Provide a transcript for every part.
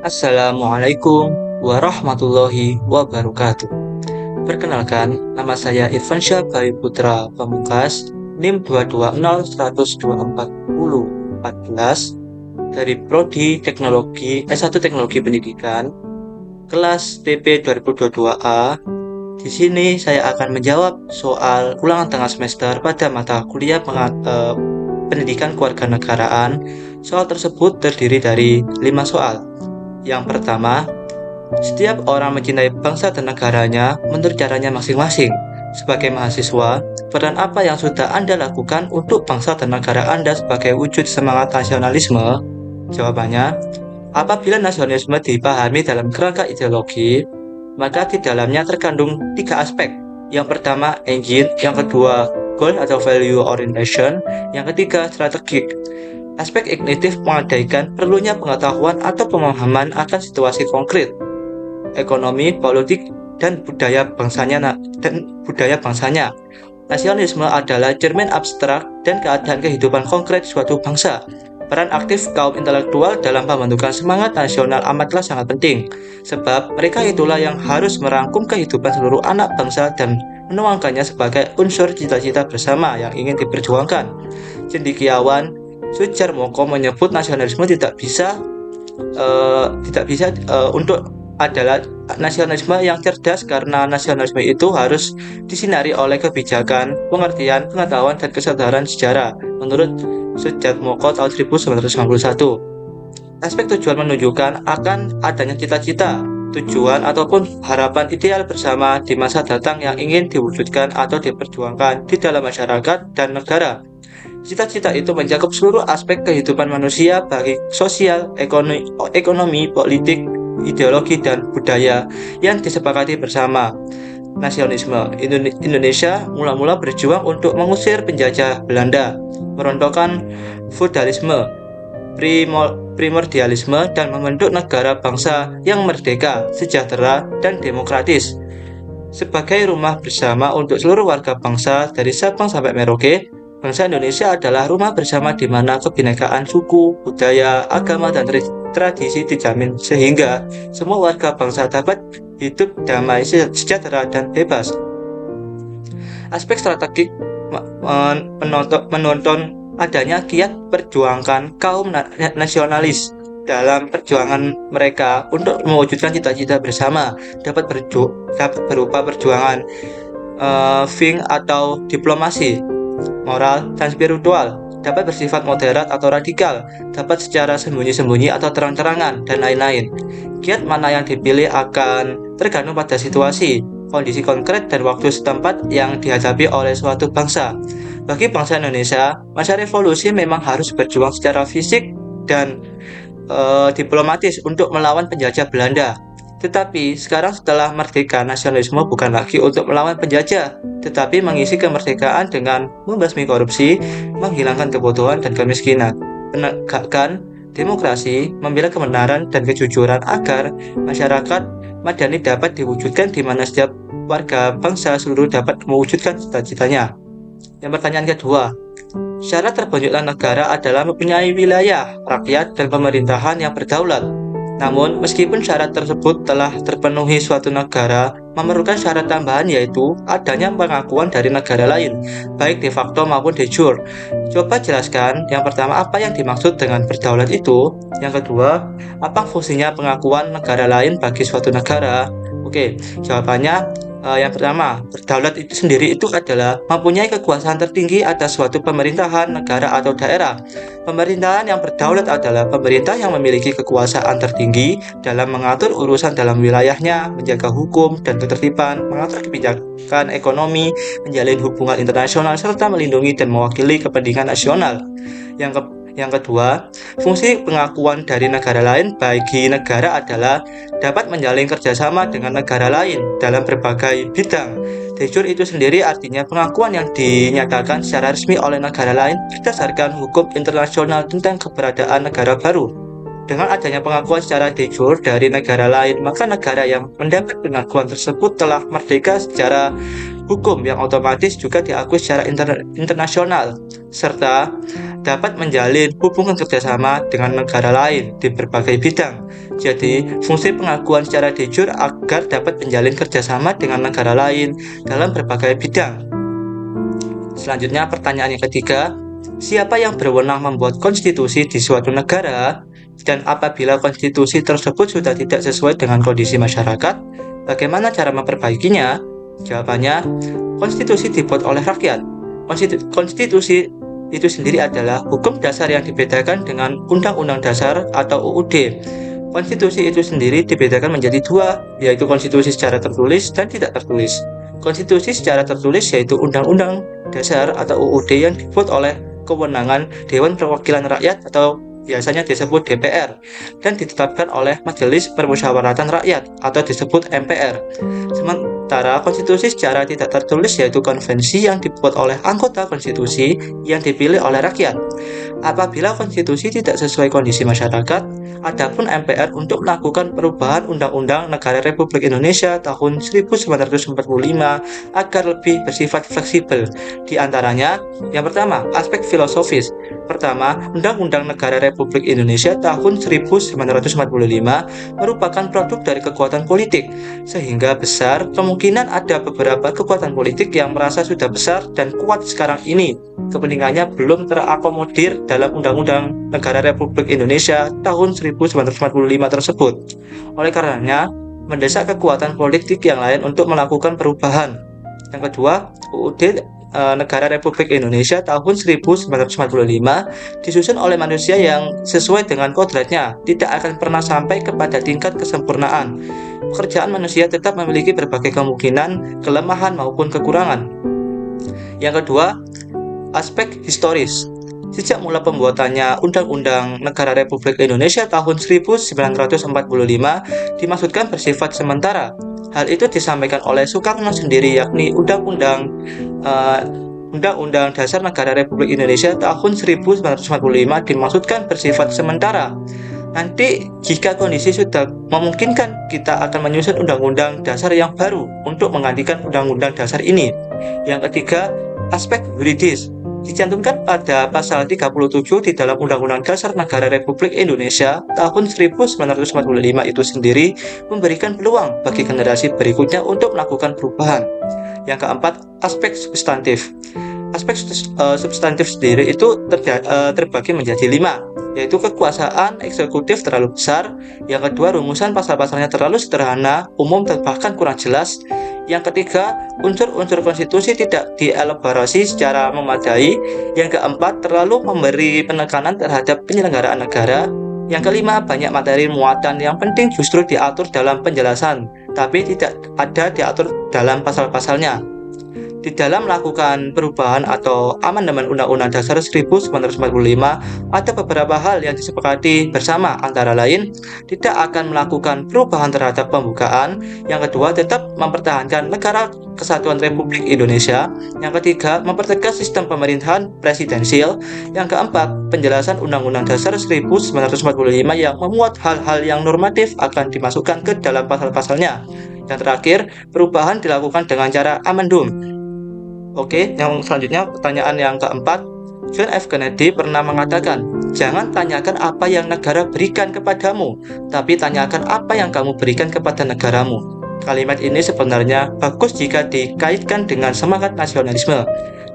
Assalamualaikum warahmatullahi wabarakatuh. Perkenalkan, nama saya Irfansyah Bayu Putra Pamungkas, NIM 220102414 dari Prodi Teknologi S1 Teknologi Pendidikan, kelas TP 2022A. Di sini saya akan menjawab soal ulangan tengah semester pada mata kuliah Pendidikan Kewarganegaraan. Soal tersebut terdiri dari 5 soal. Yang pertama, setiap orang mencintai bangsa dan negaranya menurut caranya masing-masing. Sebagai mahasiswa, peran apa yang sudah Anda lakukan untuk bangsa dan negara Anda sebagai wujud semangat nasionalisme? Jawabannya, apabila nasionalisme dipahami dalam kerangka ideologi, maka di dalamnya terkandung tiga aspek. Yang pertama, engine. Yang kedua, goal atau value orientation. Yang ketiga, strategik. Aspek ignitif mengandaikan perlunya pengetahuan atau pemahaman akan situasi konkret, ekonomi, politik, dan budaya bangsanya. Nasionalisme adalah cermin abstrak dan keadaan kehidupan konkret suatu bangsa. Peran aktif kaum intelektual dalam pembentukan semangat nasional amatlah sangat penting, sebab mereka itulah yang harus merangkum kehidupan seluruh anak bangsa dan menuangkannya sebagai unsur cita-cita bersama yang ingin diperjuangkan. Cendekiawan Sujarmoko menyebut nasionalisme untuk adalah nasionalisme yang cerdas karena nasionalisme itu harus disinari oleh kebijakan, pengertian, pengetahuan, dan kesadaran sejarah. Menurut Sujarmoko tahun 1991, aspek tujuan menunjukkan akan adanya cita-cita, tujuan, ataupun harapan ideal bersama di masa datang yang ingin diwujudkan atau diperjuangkan di dalam masyarakat dan negara. Cita-cita itu mencakup seluruh aspek kehidupan manusia bagi sosial, ekonomi, politik, ideologi, dan budaya yang disepakati bersama. Nasionalisme Indonesia mula-mula berjuang untuk mengusir penjajah Belanda, merontokkan feudalisme, primordialisme, dan membentuk negara bangsa yang merdeka, sejahtera, dan demokratis. Sebagai rumah bersama untuk seluruh warga bangsa dari Sabang sampai Merauke, bangsa Indonesia adalah rumah bersama di mana kebinekaan suku, budaya, agama, dan tradisi dijamin sehingga semua warga bangsa dapat hidup damai, sejahtera, dan bebas. Aspek strategik menonton adanya kiat perjuangkan kaum nasionalis dalam perjuangan mereka untuk mewujudkan cita-cita bersama dapat berupa perjuangan atau diplomasi, moral, dan spiritual, dapat bersifat moderat atau radikal, dapat secara sembunyi-sembunyi atau terang-terangan, dan lain-lain. Kiat mana yang dipilih akan tergantung pada situasi, kondisi konkret, dan waktu setempat yang dihadapi oleh suatu bangsa. Bagi bangsa Indonesia, masa revolusi memang harus berjuang secara fisik dan diplomatis untuk melawan penjajah Belanda. Tetapi sekarang setelah merdeka, nasionalisme bukan lagi untuk melawan penjajah, tetapi mengisi kemerdekaan dengan membasmi korupsi, menghilangkan kebodohan dan kemiskinan, menegakkan demokrasi, membela kebenaran dan kejujuran agar masyarakat madani dapat diwujudkan di mana setiap warga bangsa seluruh dapat mewujudkan cita-citanya. Yang pertanyaan kedua, syarat terbentuknya negara adalah mempunyai wilayah, rakyat, dan pemerintahan yang berdaulat. Namun, meskipun syarat tersebut telah terpenuhi, suatu negara memerlukan syarat tambahan yaitu adanya pengakuan dari negara lain, baik de facto maupun de jure. Coba jelaskan yang pertama apa yang dimaksud dengan berdaulat itu. Yang kedua, apa fungsinya pengakuan negara lain bagi suatu negara? Oke, jawabannya yang pertama, berdaulat itu sendiri itu adalah mempunyai kekuasaan tertinggi atas suatu pemerintahan, negara, atau daerah. Pemerintahan yang berdaulat adalah pemerintah yang memiliki kekuasaan tertinggi dalam mengatur urusan dalam wilayahnya, menjaga hukum dan ketertiban, mengatur kebijakan ekonomi, menjalin hubungan internasional, serta melindungi dan mewakili kepentingan nasional. Yang kedua, fungsi pengakuan dari negara lain bagi negara adalah dapat menjalin kerjasama dengan negara lain dalam berbagai bidang. De jure itu sendiri artinya pengakuan yang dinyatakan secara resmi oleh negara lain berdasarkan hukum internasional tentang keberadaan negara baru. Dengan adanya pengakuan secara de jure dari negara lain, maka negara yang mendapat pengakuan tersebut telah merdeka secara hukum yang otomatis juga diakui secara internasional, serta dapat menjalin hubungan kerjasama dengan negara lain di berbagai bidang. Jadi, fungsi pengakuan secara de jure agar dapat menjalin kerjasama dengan negara lain dalam berbagai bidang. Selanjutnya, pertanyaan yang ketiga, siapa yang berwenang membuat konstitusi di suatu negara? Dan apabila konstitusi tersebut sudah tidak sesuai dengan kondisi masyarakat, bagaimana cara memperbaikinya? Jawabannya, konstitusi dibuat oleh rakyat. Konstitusi itu sendiri adalah hukum dasar yang dibedakan dengan Undang-Undang Dasar atau UUD. Konstitusi itu sendiri dibedakan menjadi dua, yaitu konstitusi secara tertulis dan tidak tertulis. Konstitusi secara tertulis yaitu Undang-Undang Dasar atau UUD yang dibuat oleh kewenangan Dewan Perwakilan Rakyat atau biasanya disebut DPR dan ditetapkan oleh Majelis Permusyawaratan Rakyat atau disebut MPR. Sementara konstitusi secara tidak tertulis yaitu konvensi yang dibuat oleh anggota konstitusi yang dipilih oleh rakyat. Apabila konstitusi tidak sesuai kondisi masyarakat, adapun MPR untuk melakukan perubahan Undang-Undang Negara Republik Indonesia tahun 1945 agar lebih bersifat fleksibel. Di antaranya, yang pertama, aspek filosofis. Pertama, Undang-Undang Negara Republik Indonesia tahun 1945 merupakan produk dari kekuatan politik, sehingga besar kemungkinan ada beberapa kekuatan politik yang merasa sudah besar dan kuat sekarang ini. Kepentingannya belum terakomodir dalam Undang-Undang Negara Republik Indonesia tahun 1945 tersebut. Oleh karenanya, mendesak kekuatan politik yang lain untuk melakukan perubahan. Yang kedua, UUD Negara Republik Indonesia tahun 1945 disusun oleh manusia yang sesuai dengan kodratnya, tidak akan pernah sampai kepada tingkat kesempurnaan. Pekerjaan manusia tetap memiliki berbagai kemungkinan, kelemahan maupun kekurangan. Yang kedua, aspek historis. Sejak mula pembuatannya Undang-Undang Negara Republik Indonesia tahun 1945 dimaksudkan bersifat sementara. Hal itu disampaikan oleh Soekarno sendiri, yakni Undang-Undang Dasar Negara Republik Indonesia tahun 1945 dimaksudkan bersifat sementara. Nanti jika kondisi sudah memungkinkan, kita akan menyusun Undang-Undang Dasar yang baru untuk menggantikan Undang-Undang Dasar ini. Yang ketiga, aspek yuridis. Dicantumkan pada pasal 37 di dalam Undang-Undang Dasar Negara Republik Indonesia tahun 1945 itu sendiri memberikan peluang bagi generasi berikutnya untuk melakukan perubahan. Yang keempat, aspek substantif. Aspek substantif sendiri itu terbagi menjadi 5, yaitu kekuasaan eksekutif terlalu besar. Yang kedua, rumusan pasal-pasalnya terlalu sederhana, umum dan bahkan kurang jelas. Yang ketiga, unsur-unsur konstitusi tidak dielaborasi secara memadai. Yang keempat, terlalu memberi penekanan terhadap penyelenggaraan negara. Yang kelima, banyak materi muatan yang penting justru diatur dalam penjelasan, tapi tidak ada diatur dalam pasal-pasalnya. Di dalam melakukan perubahan atau amandemen Undang-Undang Dasar 1945, ada beberapa hal yang disepakati bersama, antara lain tidak akan melakukan perubahan terhadap pembukaan. Yang kedua, tetap mempertahankan Negara Kesatuan Republik Indonesia. Yang ketiga, mempertegas sistem pemerintahan presidensial. Yang keempat, penjelasan Undang-Undang Dasar 1945 yang memuat hal-hal yang normatif akan dimasukkan ke dalam pasal-pasalnya. Yang terakhir, perubahan dilakukan dengan cara amendum. Oke, yang selanjutnya pertanyaan yang keempat, John F. Kennedy pernah mengatakan, jangan tanyakan apa yang negara berikan kepadamu, tapi tanyakan apa yang kamu berikan kepada negaramu. Kalimat ini sebenarnya bagus jika dikaitkan dengan semangat nasionalisme.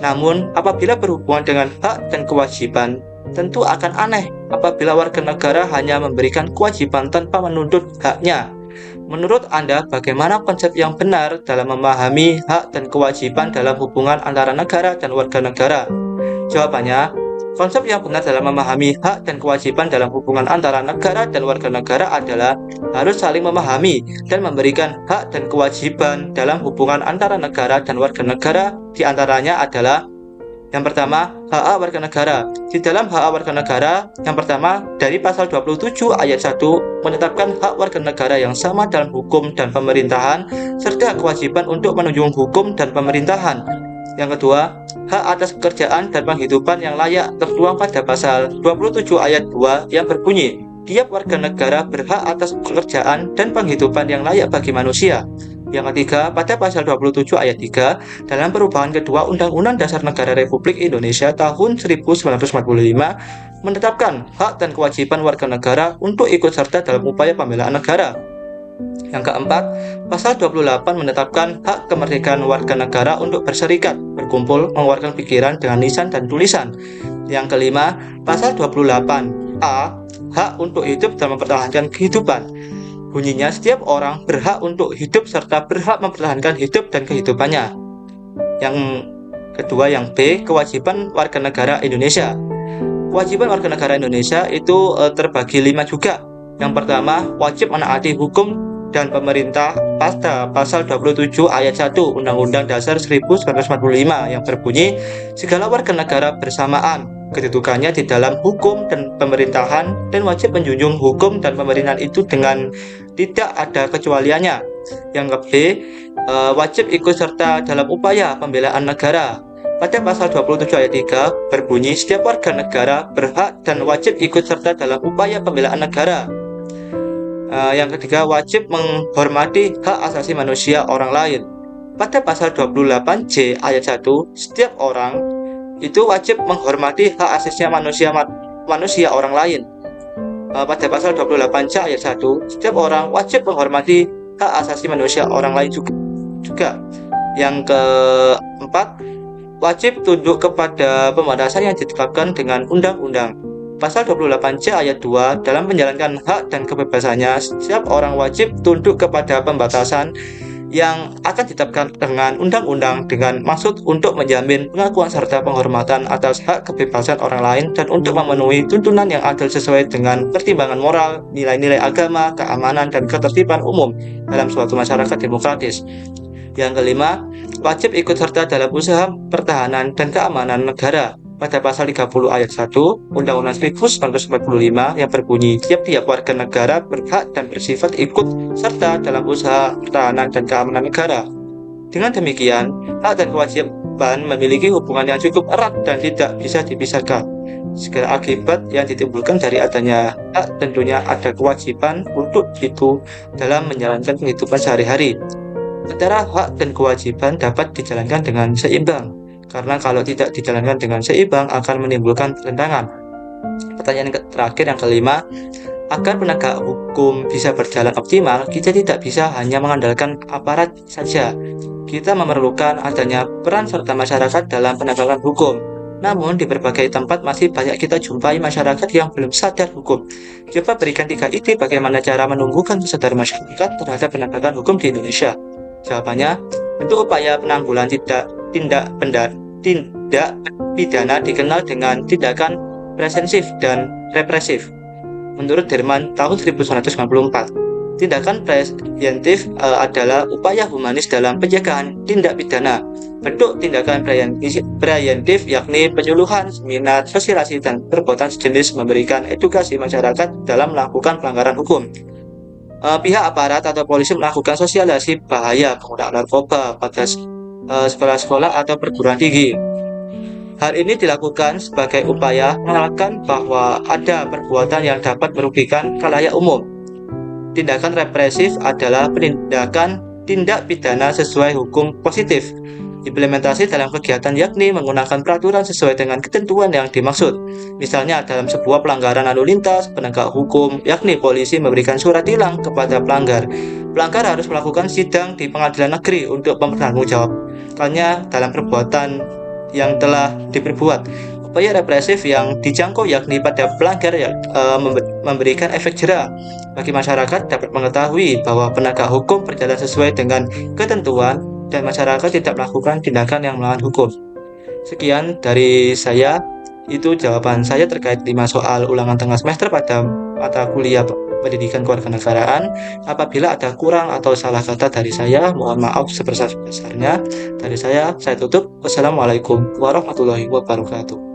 Namun, apabila berhubungan dengan hak dan kewajiban, tentu akan aneh apabila warga negara hanya memberikan kewajiban tanpa menuntut haknya. Menurut Anda, bagaimana konsep yang benar dalam memahami hak dan kewajiban dalam hubungan antara negara dan warga negara? Jawabannya, konsep yang benar dalam memahami hak dan kewajiban dalam hubungan antara negara dan warga negara adalah harus saling memahami dan memberikan hak dan kewajiban dalam hubungan antara negara dan warga negara. Di antaranya adalah yang pertama, hak warga negara. Di dalam hak warga negara, yang pertama dari pasal 27 ayat 1 menetapkan hak warga negara yang sama dalam hukum dan pemerintahan serta kewajiban untuk menunjung hukum dan pemerintahan. Yang kedua, hak atas pekerjaan dan penghidupan yang layak tertuang pada pasal 27 ayat 2 yang berbunyi, tiap warga negara berhak atas pekerjaan dan penghidupan yang layak bagi manusia. Yang ketiga, pada pasal 27 ayat 3 dalam perubahan kedua Undang-Undang Dasar Negara Republik Indonesia tahun 1945 menetapkan hak dan kewajiban warga negara untuk ikut serta dalam upaya pembelaan negara. Yang keempat, pasal 28 menetapkan hak kemerdekaan warga negara untuk berserikat, berkumpul, mengeluarkan pikiran dengan lisan dan tulisan. Yang kelima, pasal 28A, hak untuk hidup dan mempertahankan kehidupan. Bunyinya setiap orang berhak untuk hidup serta berhak mempertahankan hidup dan kehidupannya. Yang kedua, yang B, kewajiban warga negara Indonesia. Kewajiban warga negara Indonesia itu terbagi 5 juga. Yang pertama, wajib menaati hukum dan pemerintah pada pasal 27 ayat 1 Undang-Undang Dasar 1945 yang berbunyi, segala warga negara bersamaan kedudukannya di dalam hukum dan pemerintahan dan wajib menjunjung hukum dan pemerintahan itu dengan tidak ada kecualiannya. Yang ke B, wajib ikut serta dalam upaya pembelaan negara. Pada pasal 27 ayat 3 berbunyi, setiap warga negara berhak dan wajib ikut serta dalam upaya pembelaan negara. Yang ketiga, wajib menghormati hak asasi manusia orang lain. Pada pasal 28C ayat 1, setiap orang itu wajib menghormati hak asasi manusia orang lain. Pada pasal 28C ayat 1, setiap orang wajib menghormati hak asasi manusia orang lain juga. Yang keempat, wajib tunduk kepada pembatasan yang ditetapkan dengan undang-undang. Pasal 28C ayat 2, dalam menjalankan hak dan kebebasannya, setiap orang wajib tunduk kepada pembatasan yang akan ditetapkan dengan undang-undang dengan maksud untuk menjamin pengakuan serta penghormatan atas hak kebebasan orang lain dan untuk memenuhi tuntunan yang adil sesuai dengan pertimbangan moral, nilai-nilai agama, keamanan, dan ketertiban umum dalam suatu masyarakat demokratis. Yang kelima, wajib ikut serta dalam usaha pertahanan dan keamanan negara. Pada pasal 30 ayat 1 Undang-Undang 1945 yang berbunyi, tiap-tiap warga negara berhak dan bersifat ikut serta dalam usaha pertahanan dan keamanan negara. Dengan demikian, hak dan kewajiban memiliki hubungan yang cukup erat dan tidak bisa dipisahkan. Segala akibat yang ditimbulkan dari adanya hak tentunya ada kewajiban untuk itu dalam menjalankan kehidupan sehari-hari. Antara hak dan kewajiban dapat dijalankan dengan seimbang, karena kalau tidak dijalankan dengan seimbang akan menimbulkan tentangan. Pertanyaan terakhir yang kelima, agar penegak hukum bisa berjalan optimal, kita tidak bisa hanya mengandalkan aparat saja. Kita memerlukan adanya peran serta masyarakat dalam penegakan hukum. Namun di berbagai tempat masih banyak kita jumpai masyarakat yang belum sadar hukum. Coba berikan 3 ide bagaimana cara menumbuhkan kesadaran masyarakat terhadap penegakan hukum di Indonesia. Jawabannya, bentuk upaya penanggulangan tindak pidana dikenal dengan tindakan preventif dan represif. Menurut Derman tahun 1994, tindakan preventif adalah upaya humanis dalam pencegahan tindak pidana. Bentuk tindakan preventif yakni penyuluhan, seminar, sosialisasi, dan perbuatan sejenis memberikan edukasi masyarakat dalam melakukan pelanggaran hukum. Pihak aparat atau polisi melakukan sosialisasi bahaya penggunaan narkoba pada sekolah-sekolah atau perguruan tinggi. Hal ini dilakukan sebagai upaya mengenalkan bahwa ada perbuatan yang dapat merugikan khalayak umum. Tindakan represif adalah penindakan tindak pidana sesuai hukum positif. Implementasi dalam kegiatan yakni menggunakan peraturan sesuai dengan ketentuan yang dimaksud. Misalnya dalam sebuah pelanggaran lalu lintas, penegak hukum yakni polisi memberikan surat tilang kepada pelanggar. Pelanggar harus melakukan sidang di pengadilan negeri untuk mempertanggungjawabkannya dalam perbuatan yang telah diperbuat. Upaya represif yang dijangkau yakni pada pelanggar memberikan efek jera bagi masyarakat dapat mengetahui bahwa penegak hukum berjalan sesuai dengan ketentuan dan masyarakat tidak melakukan tindakan yang melawan hukum. Sekian dari saya, itu jawaban saya terkait 5 soal ulangan tengah semester pada mata kuliah pendidikan kewarganegaraan. Apabila ada kurang atau salah kata dari saya, mohon maaf sebesar-besarnya. Dari saya tutup. Wassalamualaikum warahmatullahi wabarakatuh.